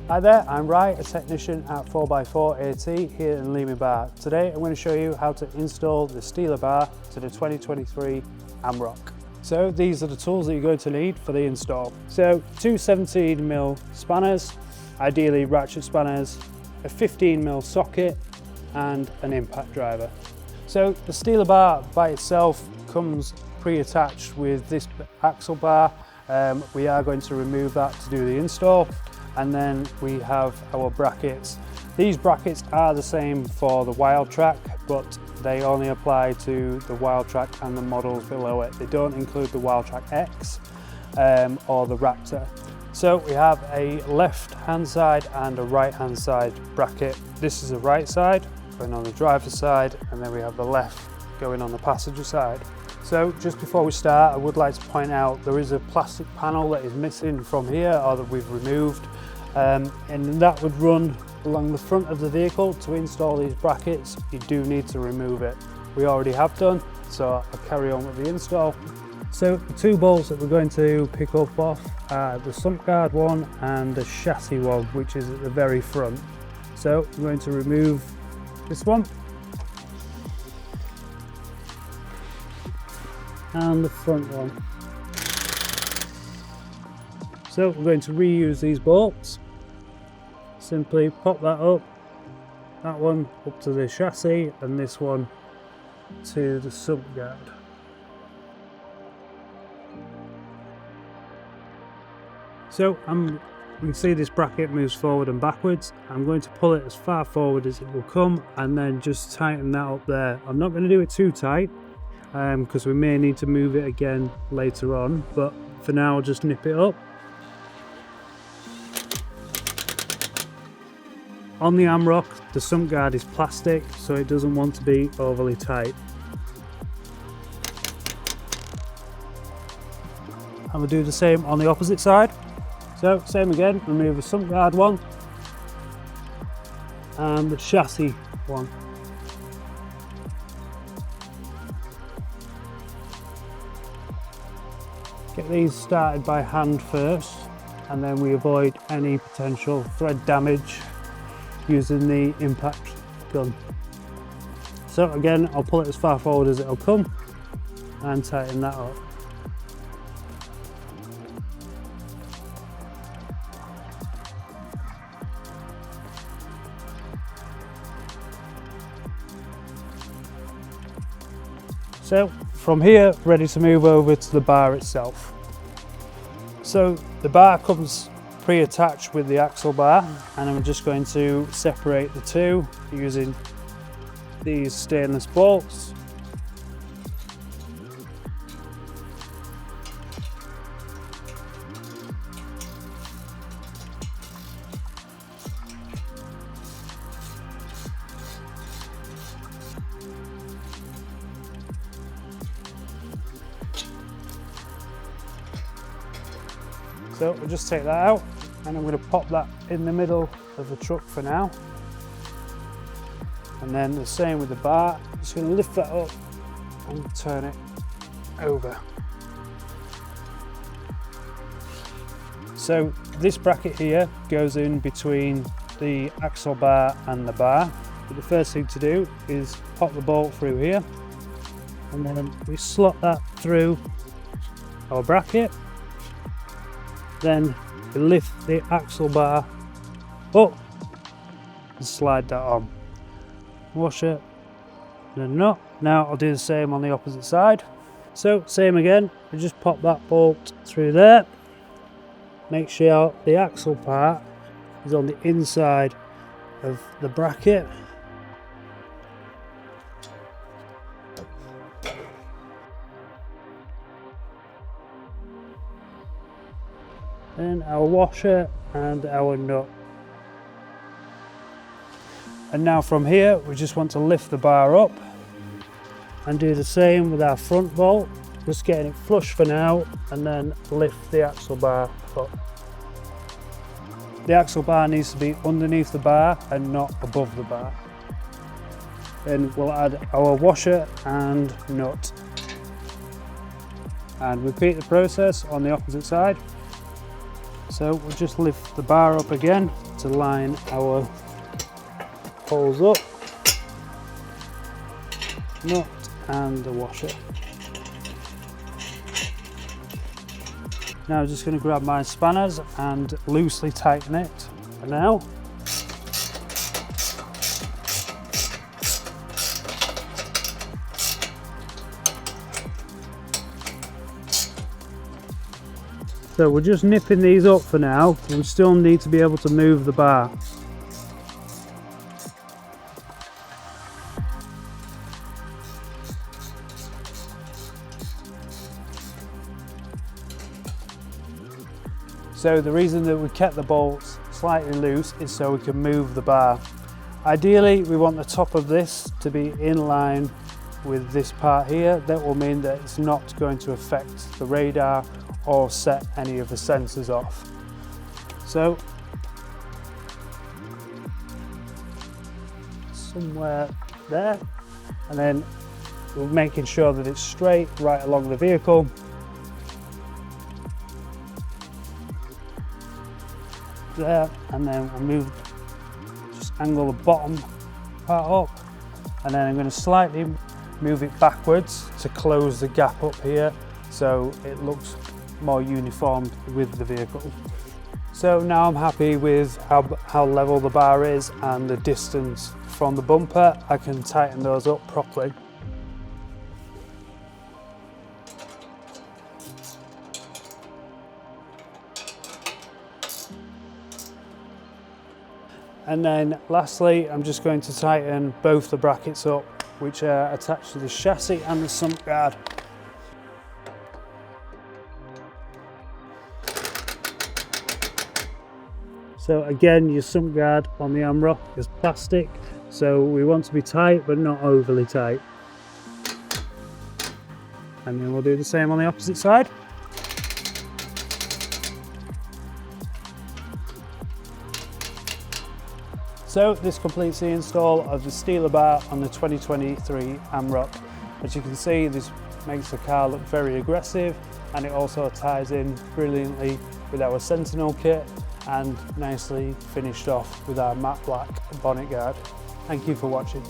Hi there, I'm Ry, a technician at 4x4 AT here in Leeming Bar. Today I'm going to show you how to install the Steeler bar to the 2023 Amarok. So these are the tools that you're going to need for the install. So two 17mm spanners, ideally ratchet spanners, a 15mm socket and an impact driver. So the Steeler bar by itself comes pre-attached with this axle bar. We are going to remove that to do the install. And then we have our brackets. These brackets are the same for the Wildtrak, but they only apply to the Wildtrak and the models below it. They don't include the Wildtrak X or the Raptor. So we have a left hand side and a right hand side bracket. This is the right side going on the driver's side, and then we have the left going on the passenger side. So just before we start, I would like to point out there is a plastic panel that is missing from here, or that we've removed, and that would run along the front of the vehicle. To install these brackets, you do need to remove it. We already have done, so I'll carry on with the install. So the two bolts that we're going to pick up off are the sump guard one and the chassis one, which is at the very front. So I'm going to remove this one and the front one. So we're going to reuse these bolts. Simply pop that up, that one up to the chassis and this one to the sump guard. So you can see this bracket moves forward and backwards. I'm going to pull it as far forward as it will come and then just tighten that up there. I'm not going to do it too tight because we may need to move it again later on, but for now I'll just nip it up. On the Amarok, the sump guard is plastic, so it doesn't want to be overly tight. And we'll do the same on the opposite side. So same again, remove the sump guard one and the chassis one. Get these started by hand first, and then we avoid any potential thread damage using the impact gun. So again, I'll pull it as far forward as it'll come and tighten that up. So from here, ready to move over to the bar itself. So the bar comes pre-attached with the axle bar, and I'm just going to separate the two using these stainless bolts. So we'll just take that out, and I'm going to pop that in the middle of the truck for now. And then the same with the bar, just going to lift that up and turn it over. So this bracket here goes in between the axle bar and the bar. But the first thing to do is pop the bolt through here, and then we slot that through our bracket. Then we lift the axle bar up and slide that on. Wash it and a nut. Now I'll do the same on the opposite side. So same again, we just pop that bolt through there. Make sure the axle part is on the inside of the bracket. Then our washer and our nut. And now from here, we just want to lift the bar up and do the same with our front bolt, just getting it flush for now, and then lift the axle bar up. The axle bar needs to be underneath the bar and not above the bar. Then we'll add our washer and nut. And repeat the process on the opposite side. So we'll just lift the bar up again to line our holes up, nut and the washer. Now I'm just going to grab my spanners and loosely tighten it for now. So we're just nipping these up for now. We still need to be able to move the bar. So the reason that we kept the bolts slightly loose is so we can move the bar. Ideally, we want the top of this to be in line with this part here. That will mean that it's not going to affect the radar or set any of the sensors off. So somewhere there, and then we're making sure that it's straight right along the vehicle. There, and then we'll move, just angle the bottom part up, and then I'm going to slightly move it backwards to close the gap up here so it looks more uniformed with the vehicle. So now I'm happy with how level the bar is and the distance from the bumper. I can tighten those up properly. And then lastly, I'm just going to tighten both the brackets up, which are attached to the chassis and the sump guard. So again, your sump guard on the Amarok is plastic, so we want to be tight but not overly tight. And then we'll do the same on the opposite side. So this completes the install of the Steeler bar on the 2023 Amarok. As you can see, this makes the car look very aggressive, and it also ties in brilliantly with our Sentinel kit and nicely finished off with our matte black bonnet guard. Thank you for watching.